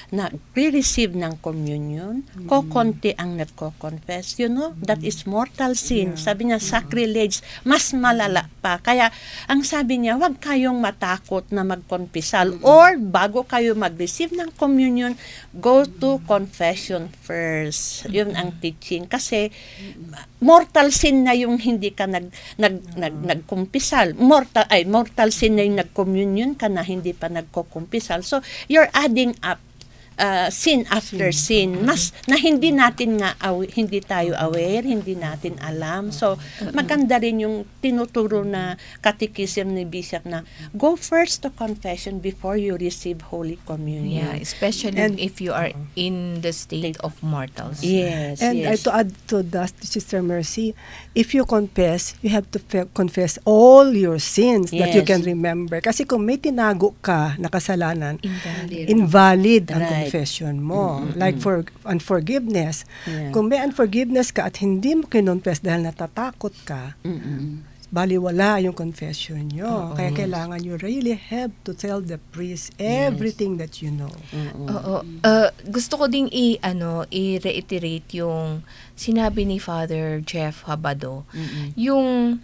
nag-receive ng communion, kokonti ang nagko-confess. That is mortal sin. Yeah. Sabi niya, sacrilege, mas malala pa. Kaya, ang sabi niya, huwag kayong matakot na magkonpisal or bago kayo mag-receive ng communion, go to confession first. Yun ang teaching. Kasi, mortal sin na yung hindi ka nagkumpisal. Mortal sin na yung nag-communion ka na hindi pa nagkukumpisal. So, you're adding up sin after sin, mas na hindi natin hindi tayo aware, hindi natin alam. So maganda rin yung tinuturo na catechism ni Bishop na go first to confession before you receive Holy Communion. Yeah, especially And- if you are in the state of mortals. Yes, And yes. to add to that, Sister Mercy, if you confess, you have to confess all your sins that you Yes. can remember. Kasi kung may tinago ka na kasalanan, Invalid. invalid ang Right. confession mo. Like for unforgiveness. Yeah. Kung may unforgiveness ka at hindi mo kinonfess dahil natatakot ka, baliwala yung confession nyo. Kaya kailangan you really have to tell the priest everything that you know. Oo. Gusto ko ding i-reiterate yung sinabi ni Father Jeff Habado. Yung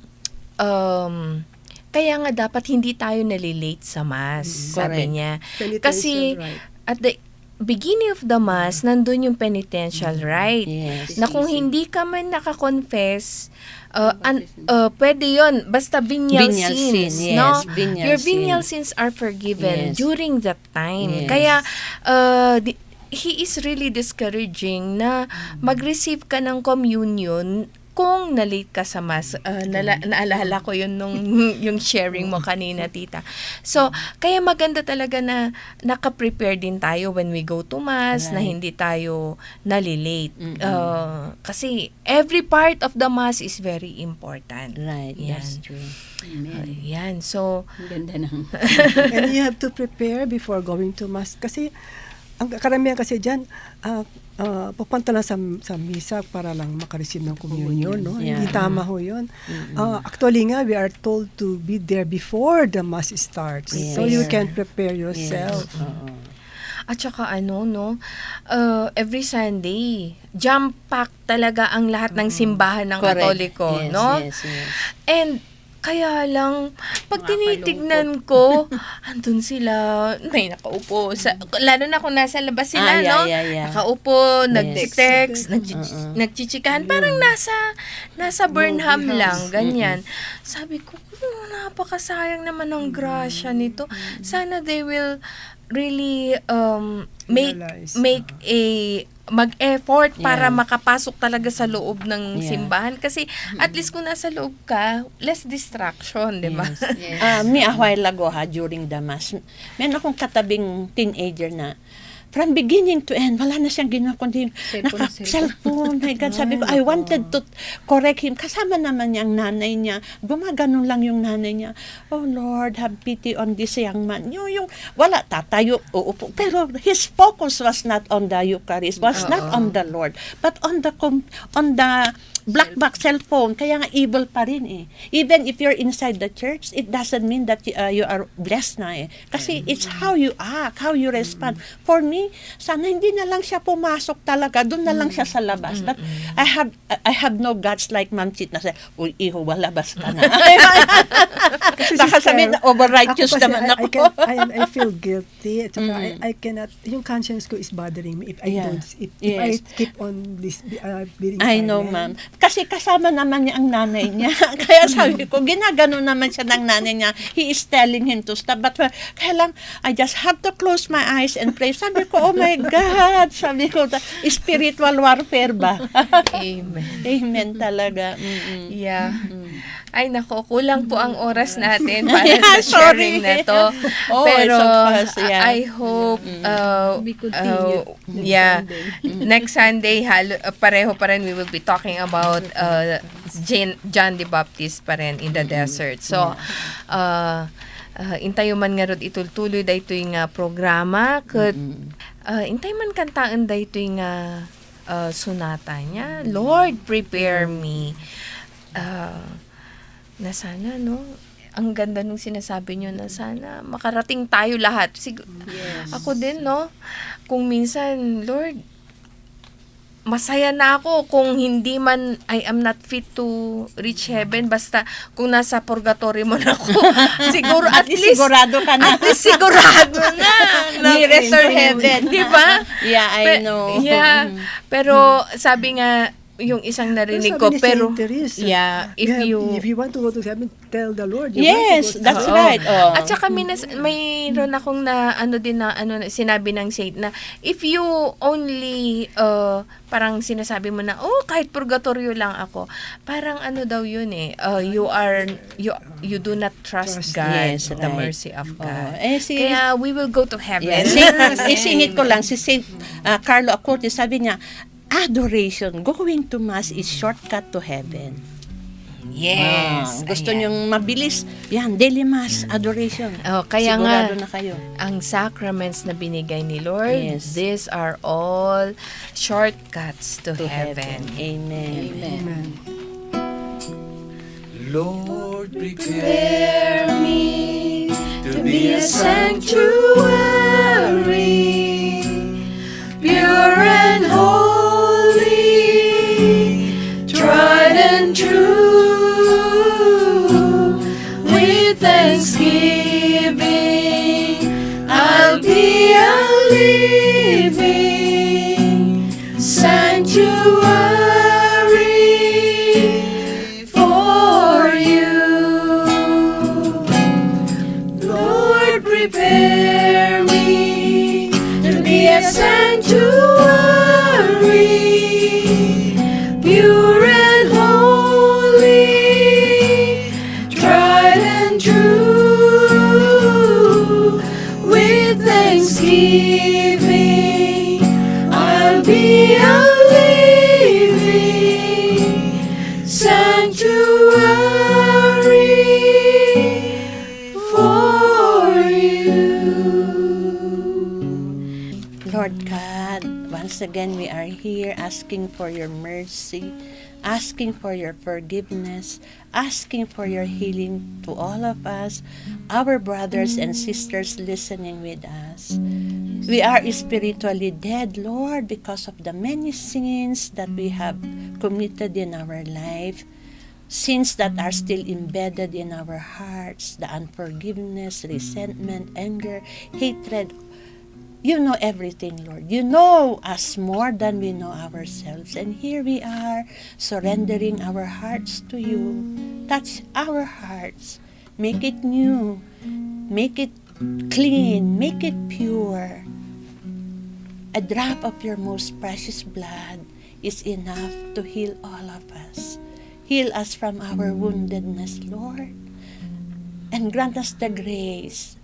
kaya nga dapat hindi tayo nalilate sa mass, sabi Correct. niya. Penitential Kasi right. beginning of the Mass, nandun yung penitential rite. Yes. Na kung hindi ka man nakakonfess, pwede yon basta venial Venial sins, sin, yes, no? venial Your venial sin. sins are forgiven Yes. during that time. Yes. Kaya, he is really discouraging na mag-receive ka ng communion kung na-late ka sa Mass. Naalala ko yun nung yung sharing mo kanina, tita. So, kaya maganda talaga na naka-prepare din tayo when we go to Mass, na Right. hindi tayo nalilate. Kasi every part of the Mass is very important. Right, that's Yan. true. Amen. Yan. So, Ang ganda ng... And you have to prepare before going to Mass. Kasi, ang karamihan kasi dyan, pupunta na sa misa para lang makareceive ng communion, no? Yeah. Hindi tama ho yun. Actually nga, we are told to be there before the Mass starts. Yes. So you can prepare yourself. Yes. Oo. at saka every Sunday, jam-pack talaga ang lahat ng simbahan ng Correct. Katoliko, Yes, no? yes, yes. And kaya lang, pag tinitignan ko, andun sila, may nakaupo. Lalo na kung nasa labas sila, no? Yeah. Nakaupo, Yes. nagtitext, nagchichikahan. Parang nasa Burnham lang, ganyan. Sabi ko, napakasayang naman ng grasya nito. Sana they will really Realize. mag-effort para Yeah. makapasok talaga sa loob ng Yeah. simbahan. Kasi at least kung nasa loob ka, less distraction, di ba? Yes. Me a while ago during the Mass, meron akong katabing teenager na from beginning to end, wala na siyang ginawa kundi naka-cellphone. My God, sabi ko, I wanted to correct him. Kasama naman niya ang nanay niya. Gumaganon lang yung nanay niya. Oh Lord, have pity on this young man. Yung wala, tatayo, uupo. Pero his focus was not on the Eucharist, was not on the Lord, but on the black box cellphone. Kaya nga evil pa rin eh. Even if you're inside the church, it doesn't mean that you are blessed na eh. Kasi it's how you act, how you respond. For me, sana hindi na lang siya pumasok talaga. Doon na lang siya sa labas. But I have no guts like Ma'am Chit na say, uy, iho, labas ka na. Baka sabihin na over-righteous naman ako. I feel guilty. At saka I cannot, yung conscience ko is bothering me if I Yeah. don't, if Yes. I keep on this, being I know, silent. ma'am. Kasi kasama naman niya ang nanay niya. Kaya sabi ko, ginagano naman siya ng nanay niya. He is telling him to stop. But kaya lang, I just have to close my eyes and pray. Sabi ko, oh my God. Sabi ko, spiritual warfare ba? Amen. Amen talaga. Mm-mm. Yeah. Ay nako, kulang po ang oras natin para Yeah, sa sharing sorry. na to. Oh, Pero it's so fast, yeah. I hope We continue next Sunday pareho pa rin we will be talking about John the Baptist pa rin in the desert. So intayo man nga rod itultuloy daytoy nga programa ket intay man kantaan daytoy nga sunata niya. Lord, prepare me. Na sana, no? Ang ganda nung sinasabi nyo na sana makarating tayo lahat. Ako din, no? Kung minsan, Lord, masaya na ako kung hindi man I am not fit to reach heaven. Basta kung nasa purgatory mo na ako. Siguro at least sigurado ka na. At least sigurado na. Nearest to heaven. Di ba? Yeah, I know. Yeah. Pero sabi nga, yung isang narinig ko, Sabi ni pero Saint Teresa, yeah, if you want to go to heaven, tell the Lord. You Yes, want to go to that's Oo. right. Oh. At saka mayroon akong sinabi ng saint na if you only parang sinasabi mo na kahit purgatorio lang ako, parang daw yun you do not trust God, Yes, the right. mercy of God. Kaya Kaya we will go to heaven. isingit ko lang si Saint Carlo Acutis, sabi niya, adoration, going to Mass is shortcut to heaven. Yes. Gusto ayan. niyong mabilis, yan, daily Mass, adoration. Kaya Sigurado nga, na kayo. ang sacraments na binigay ni Lord, Yes. these are all shortcuts to, To heaven. Amen. Amen. Lord, prepare me to be a sanctuary, pure and holy, tried and true. With thanksgiving, I'll be a living sanctuary for you. Lord, prepare me to be a sanctuary, pure and holy, tried and true. With thanksgiving, I'll be a living sanctuary for you. Lord God, once again we are here asking for your mercy, asking for your forgiveness, asking for your healing to all of us, our brothers and sisters listening with us. We are spiritually dead, Lord, because of the many sins that we have committed in our life, sins that are still embedded in our hearts, the unforgiveness, resentment, anger, hatred. You know everything, Lord. You know us more than we know ourselves. And here we are, surrendering our hearts to you. Touch our hearts. Make it new. Make it clean. Make it pure. A drop of your most precious blood is enough to heal all of us. Heal us from our woundedness, Lord. And grant us the grace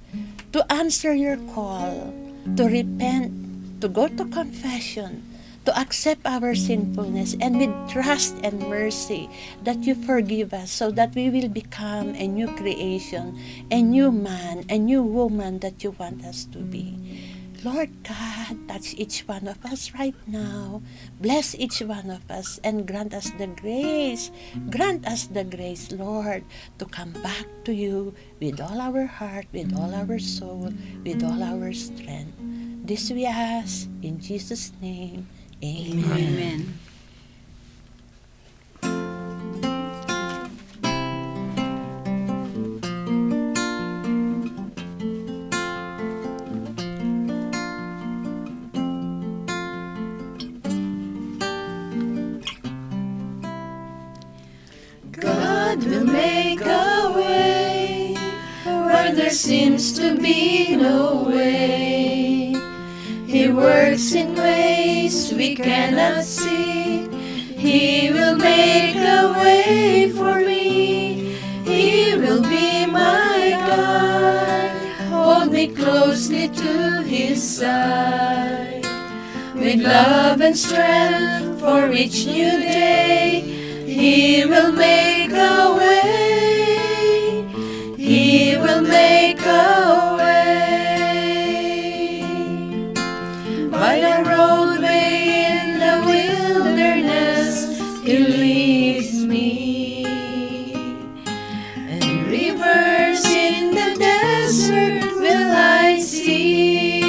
to answer your call, to repent, to go to confession, to accept our sinfulness, and with trust and mercy that you forgive us so that we will become a new creation, a new man, a new woman that you want us to be. Lord God, touch each one of us right now. Bless each one of us and grant us the grace. Grant us the grace, Lord, to come back to you with all our heart, with all our soul, with all our strength. This we ask in Jesus' name. Amen. Amen. God will make a way where there seems to be no way. He works in ways we cannot see. He will make a way for me. He will be my God. Hold me closely to His side. With love and strength for each new day, He will make a way. He will make a way. By a roadway in the wilderness, He leads me. And rivers in the desert will I see.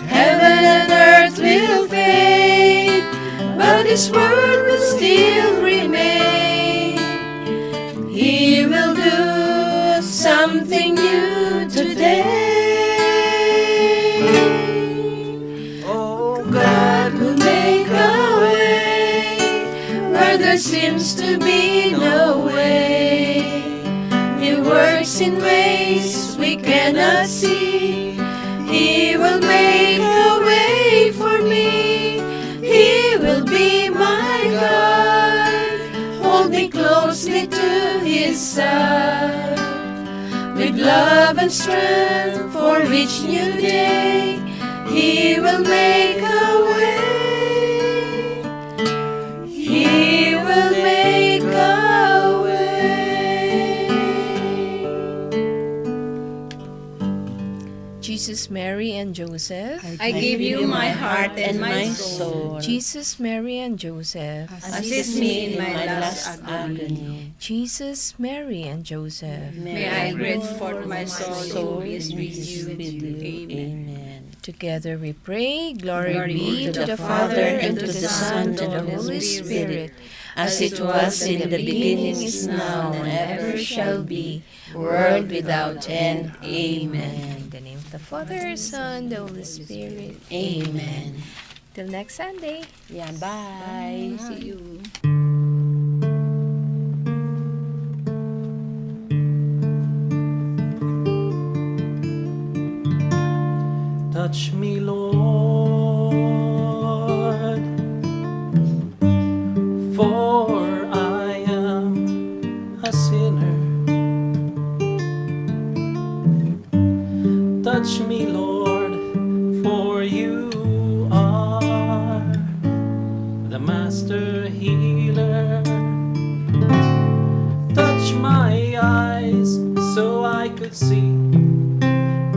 Heaven and earth will fade, but His word will still remain. He will do something new today. Oh, God will make a way where there seems to be no way. He works in ways we cannot see. He will make a way for me. He will be my God. Hold me closely to His side. With love and strength for each new day, He will make a way. He will make a way. Jesus, Mary, and Joseph. I give you my heart and my soul. Jesus, Mary, and Joseph. Assist me in my last agony. Jesus, Mary, and Joseph. May I breathe forth my soul in peace with you. Amen. Together we pray, glory Glory be to the Father, and to the Son, and to the Holy Spirit, as it was in the beginning, is now, and ever shall be, world without end. Amen. In the name of the Father, Son, the Holy Spirit. Amen. Till next Sunday. Yeah, bye. See you. Touch me, Lord, for I am a sinner. Touch me, Lord, for you are the master healer. Touch my eyes so I could see.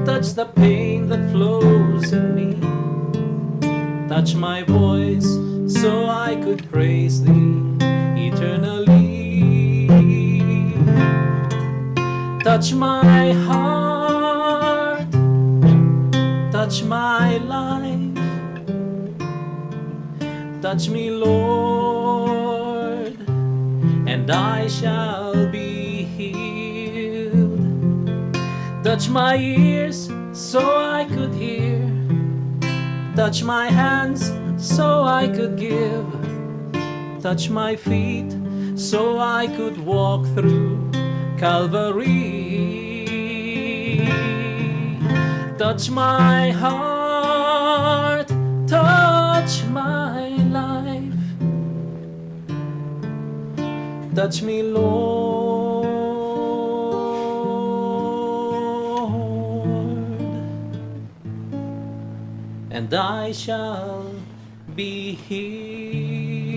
Touch the pain that flows in me. Touch my voice so I could praise thee eternally. Touch my heart, touch my life. Touch me, Lord, and I shall be healed. Touch my ears so I could hear. Touch my hands so I could give. Touch my feet so I could walk through Calvary. Touch my heart, touch my life. Touch me, Lord, and I shall be healed.